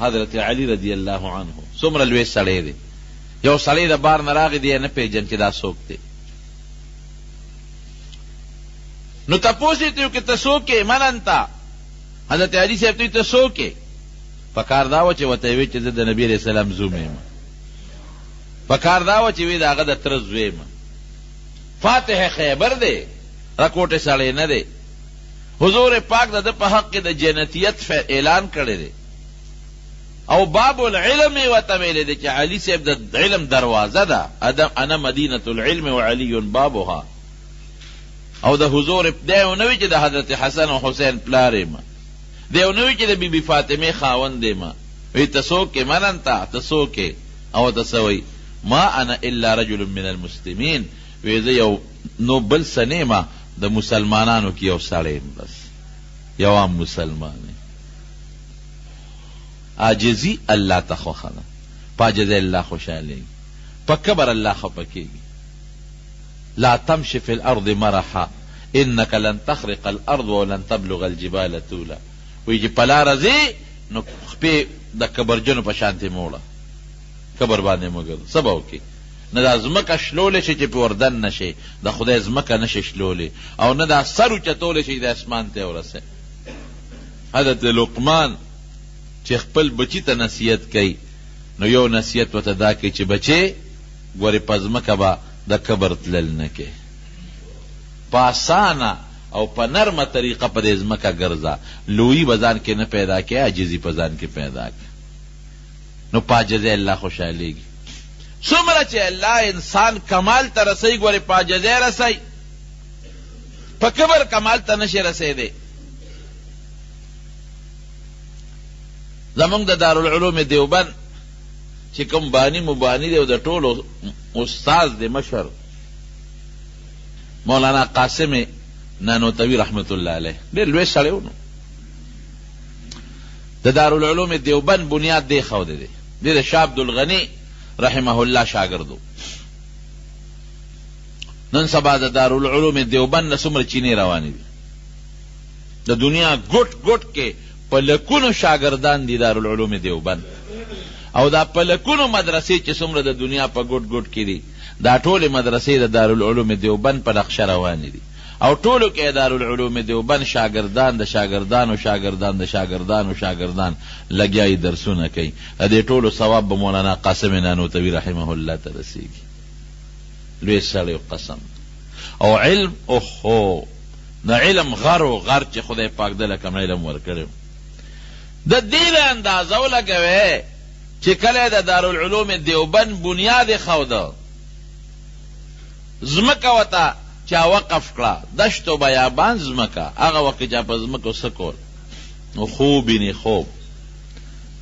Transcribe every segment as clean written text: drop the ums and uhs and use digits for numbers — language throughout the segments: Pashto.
حضرت علی رضی الله عنه څومره لوی سړی دی. یو سړی د بار نه راغی دی نه پیژن چې دا څوک دی. نو تپوس یې ته چې ته څوک یې؟ من انت؟ حضرت علی صاحب ته ته څوک یې؟ پکار دا و چې ورته وی چې زه د نبي علیه السلام زوم یم. پکار دا و چې وی د هغه د تره زوی یم. فاتح خیبر دی، رکوټې سړی نه دی. حضور پاک د ده په حق کې د جنتیت اعلان کړی دی او باب العلم یې ورته ویلی دی چې علي صاحب د علم دروازه ده. انا مدینة العلم وعلی بابها. او د حضور دی یو نه وي چې د حضرت حسن او حسین پلار یم، دی یو نه وي چې د بی بی فاطمې خاوند یم. وی ته څوک یې؟ من انت؟ ته څوک یې؟ او ته څه وایي؟ ما انا الا رجل من المسلمین. وی زه یو نو بل څه نه یم، د مسلمانانو کې یو سړی یم، بس یو عام مسلمان یم. عاجزي الله ته خوښه ده، په عاجزۍ الله خوشحالېږي، په کبر الله خفه کېږي. لا تمشي في الارض مرحا انك لن تخرق الارض ولن تبلغ الجبال طولا. وی چې په لاره ځې نو خپې د کبرجنو په شانتې موړه، کبر باندې مه ګرځه. څه به وکړې؟ نه دا ځمکه شلولی شي چې پې وردن نه شي، د خدای ځمکه نه شي شلولی، او نه دا سر اوچتولی شي د اسمان ته ورسئ. حضرت لقمان چې خپل بچي ته نصیحت کوي نو یو نصیحت ورته دا کوي چې بچې ګورې په ځمکه به د کبر تلل نه کې، په اسانه او په نرمه طریقه په دې ځمکه ګرځه، لویي به ځان کې نه پیدا کې، عاجزي په ځان کې پیدا کې. نو په عاجزۍ الله خوشحالېږي. څومره چې الله انسان کمال ته رسوي، ګورې په عاجزۍ رسوي، په کبر کمال ته نشي رسېدی. زمونږ د دارالعلوم دیوبند چې کوم بانی مبانی دی او د ټولو استاذ دی مشر مولانا قاسم نانوتوي رحمت الله علیه، ډېر لوی سړی و. نو د دارالعلوم دیوبند بنیاد دی ښودی دی. د شاه عبدالغني رحمه الله شاګردو. نن سبا د دارالعلوم دیوبند نه څومره چینې روانې دي، د دنیا ګوټ ګوټ کې په لکونو شاګردان دي دارالعلوم دیوبند. او دا په لکونو مدرسې چې څومره د دنیا په ګوټ ګوټ کې دي، دا ټولې مدرسې د دارالعلوم دیوبند په نقشه روانې دي. او ټولو کې دارالعلوم دیوبند شاګردان د شاګردانو شاګردان د شاګردانو شاګردان لګیایي درسونه کوي. د دې ټولو ثواب به مولانا قاسم نانوتوي رحمه الله ته رسېږي. لوی سړی قسم. او علم اوهو د علم غر و غر چې خدای پاک دله کوم علم ورکړی، د دې له اندازه ولګوئ چې کله د دارالعلوم دیوبند بنیاد یې ښوده، ځمکه ورته چا وقف کړه، دشت و بیابان ځمکه، هغه وخت کې چا په ځمکو څه کول؟ نو خوب یې خوب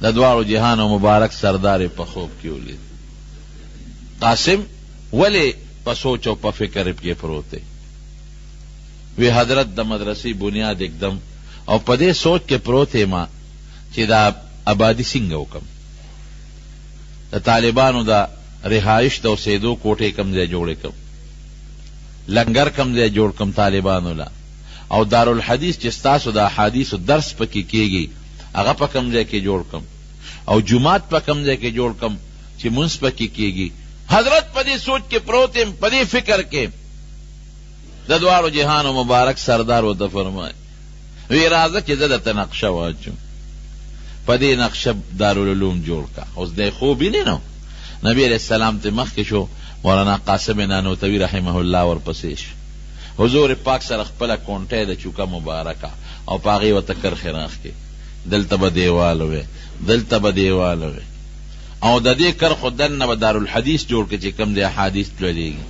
د دواړو جهانو مبارک سردار په خوب کې ولید. قاسم ولې په سوچ او په فکر کې پروت دی؟ وی حضرت د مدرسې بنیاد اکدم او په دې سوچ کې پروت ما چې دا آبادی څنګه وکم، د طالبانو د رهایش د اوسېدو کوټې کم ځای جوړې کم، لنګر کم ځای جوړ کم طالبانو لا، او دارالحدیث چې ستاسو د احادیثو درس پکې کېږي هغه په کم ځای کې جوړ کم، او جمعات په کم ځای کې جوړ کم چې منځ پکې کېږي. حضرت په دې سوچ کې پروت یم، په دې فکر کې. د دواړو جهانو مبارک سردار ورته فرمایي وی راځه چې زه درته نقشه واچوم، په دې نقشه دارالعلوم جوړ کا. اوس دی خوب یې نه، نبی علیہ السلام ته مخکې شو، مولانا قاسم نانوتوي رحمه الله ورپسې شو. حضور پاک سره خپله کونټۍ د چوکه مبارکه او په هغې ورته کرښې راښکې، دلته به دیوال وی، دلته به دیوال وی، او د دې کرښو دننه به دارالحدیث جوړ کړي چې کوم دی احادیث تللېږي،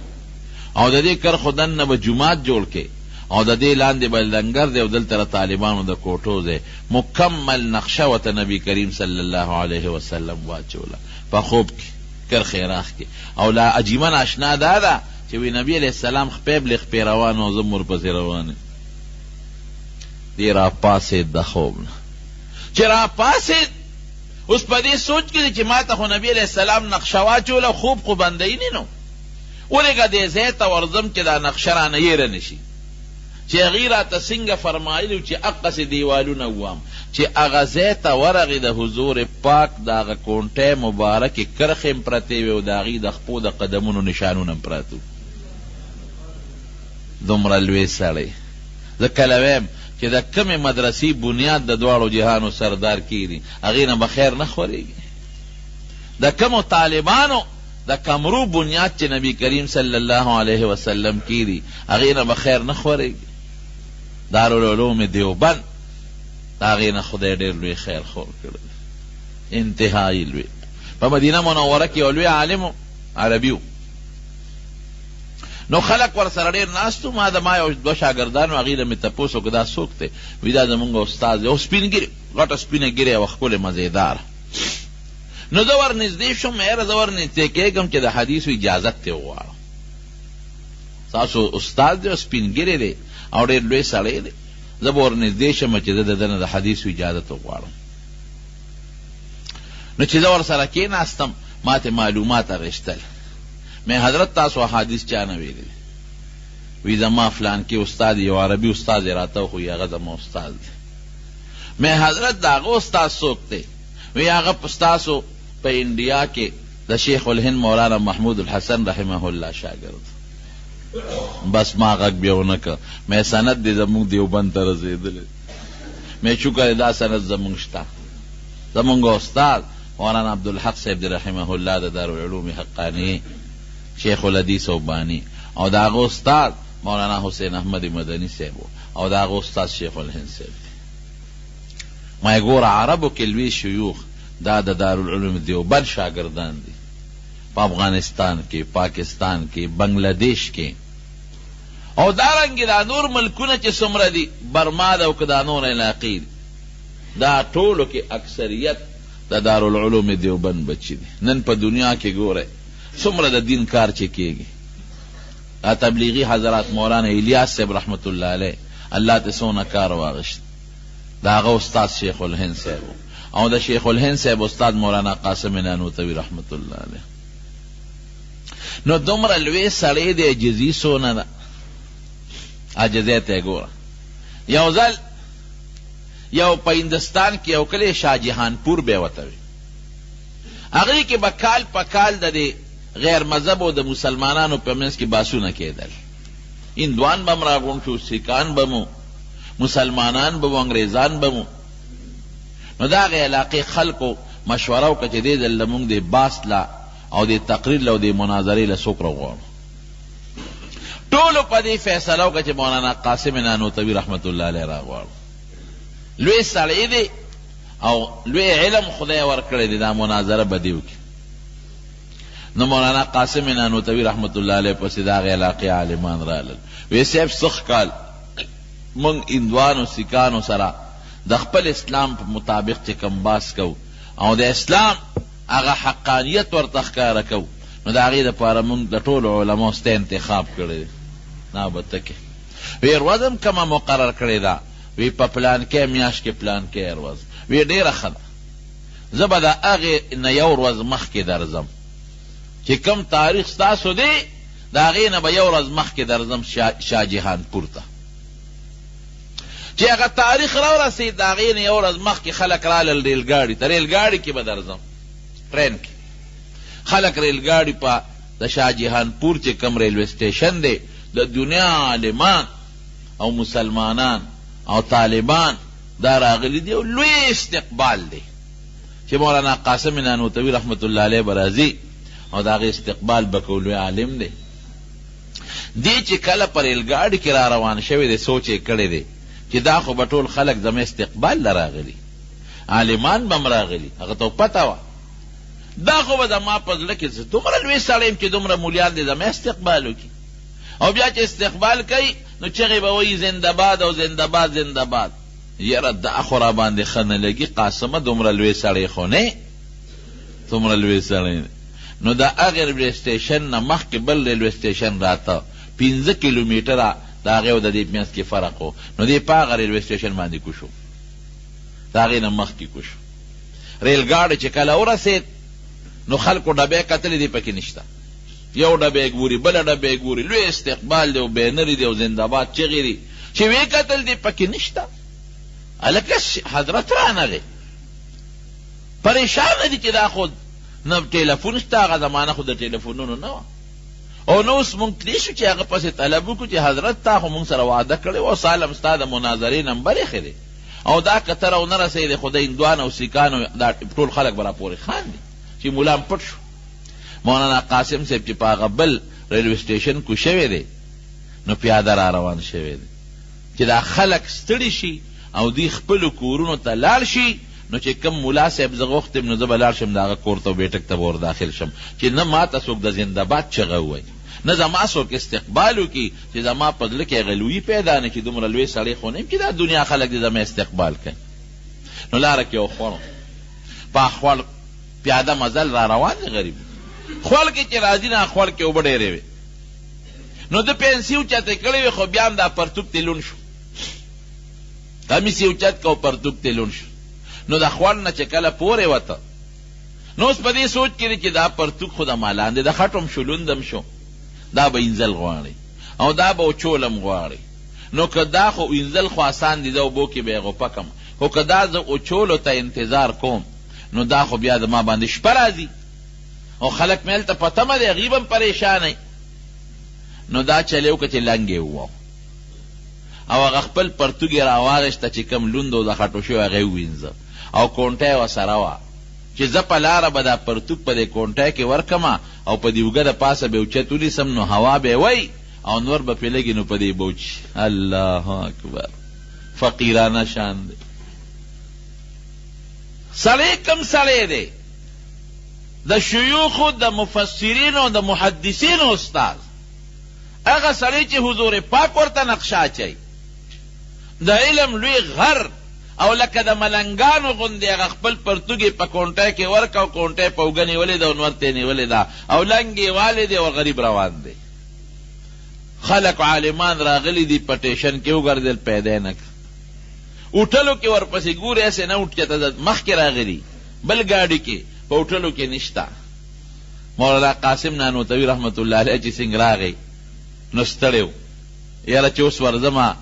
او د دې کرښو دننه به جومات جوړ کړي، او د دې لاندې به لنګر دی او دلته طالبانو د کوټو دی. مکمل نقشه ورته نبی کریم صلی الله علیه وسلم واچوله په خوب کې، کرښې راښکې. او لا عجیبه ناشنا دا ده چې وی نبی علیہ السلام خپې بلې خپې روان او زه ورپسې روان یم. دی راپاسېد د خوب نه، چې راپاسېد اوس په دې سوچ کې دی چې ما ته خو نبی علیہ السلام نقشه واچوله، خوب خو بندوي نه نو، ولېږه دې ځای ته ورځم چې دا نقشه رانه هېره نه شي، چې هغې راته څنګه فرمایلي چې اقسې دیوالونه ووام، چې هغه ځای ته ورغې د حضور پاک د هغه کونټۍ مبارکې کرښې هم پرتې وې او د هغې د خپو د قدمونو نشانونه هم پراته وو. دومره لوی سړی. زه کله وایم چې د کمې مدرسې بنیاد د دواړو جهانو سردار کیږي هغې نه به خیر نه خورېږي. د کمو طالبانو د کمرو بنیاد چې نبی کریم صلی الله علیه وسلم کیږي هغې نه به خیر نه خورېږي. دارالعلوم دیوبند د هغې نه خدای ډېر لوی خیر خور کړی، انتهایی لوی. په مدینه منوره کې یو لوی عالم عربي و، نو خلق ور سره ډېر ناست و. ما یو دوه شاګردانو هغې نه مې تپوس وکړه دا څوک دی؟ وایي دا زمونږ استاد دی، او سپین ګیرې، غټه سپینه ګیرې او ښکلې مزېداره. نو زه ور نږدې شوم، یاره زه ور نږدې کېږم چې د حدیثو اجازت ترې وغواړم. ستاسو استاد دی او سپین ګیرې دی او ډېر لوی سړی دی، زه به ور نږدې شم چې زه د ده نه د حدیثو اجازت وغواړم. نو چې زه ور سره کېناستم ما ته معلومات اخیستل. مې حضرت تاسو احادیث چا نه ویلي؟ وی زما فلان کې استاد یو عربي استاد یې راته وښوي، هغه زما استاد دی. مې حضرت د هغه استاد څوک دی؟ وی هغه ستاسو په انډیا کې د شیخ الهند مولانا محمود الحسن رحمه الله شاګرد. بس ما غږ بیا ونه کړ. مې سند دی زمونږ دیوبند ته رسېدلی. مې شکر دا سند زمونږ شته. زمونږ استاد مولانا عبدالحق صاحب دی رحمه الله د دارالعلوم حقانی شیخ الحدیث او بانی، او د هغه استاد مولانا حسین احمد مدني صاحب او د هغه استاد شیخ الهند صاحب دی. ما یې ګوره عربو کې لوی شیوخ دا د دارالعلوم دیوبند شاګردان دي، په افغانستان کې، پاکستان کې، بنگلادیش کې، او دارنګې دا نور ملکونه چې څومره دي، برما ده او که دا نور علاقې دي، دا ټولو کې اکثریت د دارالعلوم دیوبند بچي دي. نن په دنیا کې ګوره څومره د دین کار چې کېږي. دا تبلیغي حضرات مولانا الیاس صاحب رحمت الله علیه الله ته څونه کار واغشت، د هغه استاد شیخ الهند صاحب او د شیخ الهند صاحب استاد مولانا قاسم نانوتوي رحمت الله علیه. نو دومره لوی سړی دی، عجزي څونه ده، عجزۍ ته یې ګوره. یو ځل یو په هندستان کې یو کلی شاهجهانپور به یې ورته وي، هغې کې به کال په کال د دې غیر مذهب او د مسلمانانو په منځ کې باسونه کېدل. هندوان به م راغونډ شو، سیکان به مو، مسلمانان به مو، انګریزان به مو. نو د هغې علاقې خلکو مشوره وکړه چې دې ځل لمونږ د باس له او د تقریر له او د مناظرې له څوک راغواړو. ټولو په دې فیصله وکړه چې مولانا قاسم نانوتوي رحمت الله علیه راغواړو. لوی سړی دی او لوی علم خدای ورکړی دی، دا مناظره به دې وکړي. نو مولانا قاسم نانوتوي رحمت الله علیه پسې د هغې علاقې عالمان رالل. وی صاحب سخ کال موږ هندوانو سیکانو سره د خپل اسلام په مطابق چې کم باس کو او د اسلام هغه حقانیت ورته ښکاره کو، نو د هغې دپاره موږ د ټولو علماو سته انتخاب کړی دی. نه به ته کې وی ورځ هم کومه مقرر کړې ده، وی په پلانکې میاشت کې پلانکې ورځ. وی ډېره ښه ده، زه به د هغې نه یو ورځ مخکې درځم چې کوم تاریخ ستاسو دی، د هغې نه به یو ورځ مخکې درځم شاهجهانپور ته. چې هغه تاریخ راورسېد د هغې نه یو ورځ مخکې خلک رالل ریلګاډي ته، ریلګاډي کې به درځم، ټرین کې خلک ریلګاډي په د شاهجهانپور چې کوم ریلوے سټیشن دی، د دنیا عالمان او مسلمانان او طالبان دا راغلي دي، او لوی استقبال دی چې مولانا قاسم نانوتوي رحمت الله علیه به راځي او د هغې استقبال به کوو. لوی عالم دی. دی چې کله په ریلګاډي کې را روان شوی دی، سوچ یې کړی دی چې دا خو به ټول خلک زما استقبال له راغلي، عالمان به م راغلي، هغه ته پته وه دا خو به زما په زړه کې زه دومره لوی سړی یم چې دومره مولیان دی زما استقبال وکړي، او بیا چې استقبال کوي نو چغې به وایي زنده‌باد او زنده‌باد زنده‌باد. یاره دا خو را باندې ښه نه لګي، قاسمه دومره لوی سړی خو نه، دومره لوی سړی نه. نو د هغې ریلوے سټیشن نه مخکې بل ریلوے سټیشن راته 15 کیلومیټره د هغې او د دې منځ کې فرق و. نو دې په هغه ریلوے سټیشن باندې کوشو، د هغې نه مخکې کوشو. ریلګاډی چې کله ورسېد نو خلکو ډبې کتلې دي، پکې نشته. یو ډبې ګوري، بله ډبې ګوري، لوی استقبال دی او بینرې دی او زنده‌باد چغې دي. چې ویې کتل دي پکې نشته. الکه حضرت رانغی پریشان دي چې دا خود نه ټیلیفون شته، هغه زمانه خو د ټیلیفونونو نه وه، او نو اوس مونږ کلی شو چې هغه پسې طلب وکړو چې حضرت تا خو مونږ سره وعده کړې و، سالم ستا د مناظرې نمبر یې ښه دی، او دا کتر او نه رسېدې، خو د هندوان او سیکانو دا ټول خلک به راپورې خاندي چې مولام پټ شو. مولانا قاسم صاحب چې په هغه بل ریلوے سټیشن کو شوی دی نو پیاده را روان شوی دی چې دا خلک ستړي شي او دوی خپلو کورونو ته لاړ شي، نو چې کم مولا صاحب زه غوښتم نو زه به لاړ شم د هغه کور ته بیټک ته به ور داخل شم چې نه ما ته څوک د زنده‌باد چغه ووایي، نه زما څوک استقبال وکړي چې زما په زړه کې هغه لویي پیدا نه کړي، دومره لوی سړی خو نه یم چې دا دنیا خلک دې زما استقبال کوي. نو لاره کې یو خوړ په خوړ پیاده مزل را روان دی غریب، خوړ کې چې راځي نه خوړ کې اوبه ډېرې وې، نو د پنسي اوچتې کړې وې، خو بیا هم دا پرتوک ته لون شو، کمیس یې اوچت که او پرتوک ته لون شو، نو د خوړ نه چې کله پورې وته نو اوس په دې سوچ کې دی چې دا پرتوک خو د ما لاندې د خټم شو لوندم شو، دا به انزل غواړي او دا به اوچولم غواړي، نو که دا خو انزل خو آسان دي، زه اوبو کې به یې غوپه کم، خو که دا زه اوچولو ته انتظار کوم نو دا خو بیا زما باندې شپه راځي او خلک مې هلته په تمه دی، هغوی به هم پریشانوي. نو دا چلی وکړه چې لنګ یې وواو او هغه خپل پرتوګ یې راواغېسته چې کوم لوند او د خټو شوی هغه یې ووینځه او کونټه یې ورسره وه چې زه په لاره به دا پرتوګ په دې کونټه کې ورکمه او په دې اوږه د پاسه به اوچت ونیسم نو هوا به یې وی او نور به پرې لګي نو په دې به وچي. الله اکبر، فقیرانه شان دی. سړی کم سړی دی؟ د شیوخو د مفسرینو د محدثینو استاد، هغه سړی چې حضور پاک ورته نقشه اچوي، د علم لوی غر او لکه د ملنګانو غوندې هغه خپل پرتوګ یې په کونټه کې ورکه او کونټه یې په اوږه نیولې ده او نور ته یې نیولې ده او لنګ یې والې دی او غریب روان دی. خلک عالمان راغلي دي په ټیشن کې وګرځېدل، پیدا یې نه کړه، اوټلو کې ورپسې ګورې هسې نه اوټکته مخکې راغلي بل ګاډي کې، په اوټلو کې نشته. مولانا قاسم نانوتوي رحمت الله علیه چې څنګه راغی نو ستړی و، یاره چې اوس ورځمه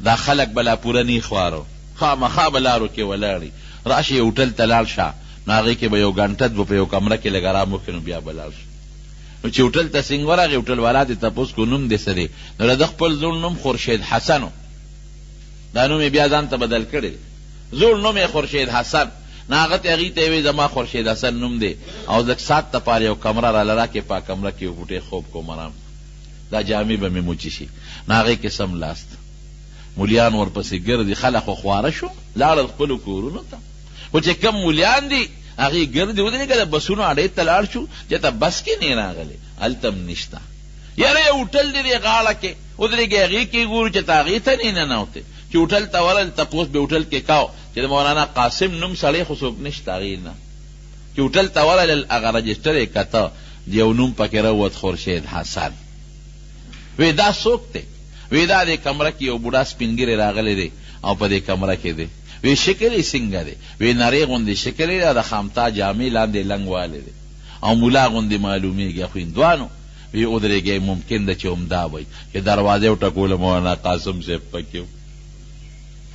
دا خلک به لا پوره نی خوارو، خامخا به لارو کې ولاړي، راشي هوټل ته لاړ شه نو هغې کې به یو ګنټه به په یو کمره کې لږ ارام وکړي نو بیا به لاړ شه. نو چې هوټل ته څنګه ورغی هوټل والا دې تپوس کو نوم دې څه دی؟ نو د خپل زوړ نوم خورشید حسن و، دا نوم یې بیا ځان ته بدل کړی، زوړ نوم یې خورشید حسن، نو هغه ته هغې ته یې وایي زما خورشید حسن نوم دی او لږ ساعت دپاره یو کمره راله راکړې، په کمره کې یو بوټی خوب کوم ارام، دا جامې به مې موچي شي، نو هغې کې سم لاست مولیان ورپسې ګرځي، خلک خو خواره شو لاړل خپلو کورونو ته، خو چې کم مولیان دي هغې ګرځي ودرېږه د بسونو اډې ته لاړ شو چې ته بس کې نه راغلی، هلته هم نشته، یاره یو هوټل دی دې غاړه کې ودرېږي هغې کې ګورو چې ته هغې ته نه ننوتې، چې هوټل ته ورل تپوس به هوټل کې کاو چې د مولانا قاسم نوم سړی خو څوک نشته هغې نه، چې هوټل ته ورل هغه رجسټر یې کته یو نوم پکې راووت خورشید حسن. وی دا څوک دی؟ وی دا دې کمره کې یو بوډا سپین ږیری راغلی دی او په دې کمره کې دی. وی شکل یې څنګه دی؟ وی نرۍ غوندې شکل یې د خامتا جامې لاندې لنګ والی دی او مولا غوندې معلومیږي، خو هندوانو. وی ودرېږئ ممکن ده چې همدا وی چې دروازې وټکوله مولانا قاسم صاحب پکې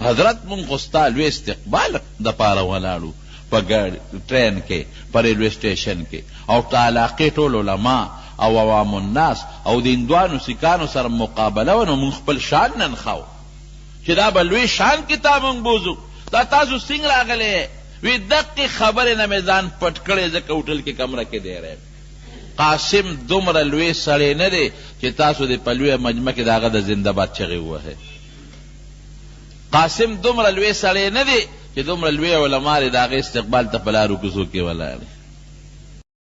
حضرت مونږ خو ستا لوی استقبال دپاره ولاړو په ټرین کې په ریلوے سټیشن کې او په علاقې ټول علما او عوام الناس او د هندوانو سیکانو سره مقابله و، نو مونږ خپل شان ننښو چې دا به لوی شان کې تا مونږ بوزو، دا تاسو څنګه راغلی؟ وی دقې خبرې نه مې ځان پټ کړی ځکه هوټل کې کمره کې دی رہی. قاسم دومره لوی سړی نه دی چې تاسو د په لویه مجمع کې د هغه د زنده‌باد چغې ووهئ. قاسم دومره لوی سړی نه دی چې دومره لوی علما د هغې استقبال ته په لارو کوڅو کې ولاړ